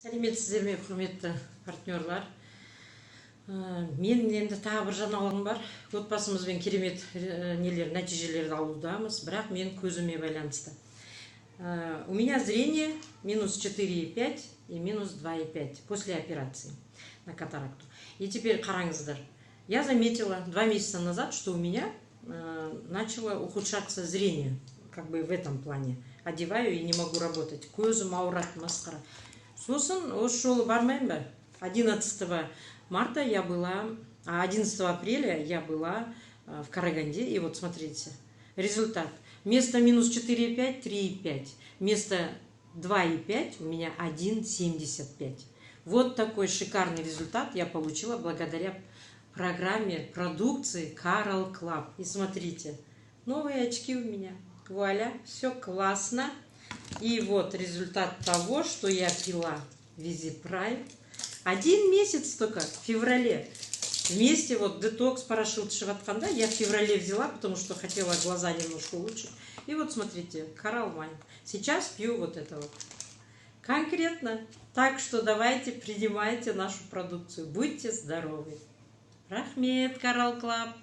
Сәлеметсіздер ме, құрметті партнерлар. Мен енді тағы бір жаңалығым бар. Отбасымызбен керемет нәтижелерді алудамыз, бірақ мен көзіме байланысты. У меня зрение минус 4,5 и минус 2,5 после операции на катаракту. И теперь қараңыздар. Я заметила 2 месяца назад, что у меня начало ухудшаться зрение, как бы в этом плане. Одеваю и не могу работать. Көзім ауырат, масқара. Сосын, осы жолы бармайын ба? 11 марта я была, 11 апреля я была в Караганде. И вот смотрите, результат. Вместо минус 4,5, 3,5. Вместо 2,5 у меня 1,75. Вот такой шикарный результат я получила благодаря программе продукции Carol Club. И смотрите, новые очки у меня. Вуаля, все классно. И вот результат того, что я пила Визипрайм. 1 месяц только, в феврале. Вместе вот детокс парашют Шиватканда я в феврале взяла, потому что хотела глаза немножко улучшить. И вот смотрите, Coral Wine. Сейчас пью вот это вот. Конкретно. Так что давайте принимайте нашу продукцию. Будьте здоровы. Рахмет, Coral Club.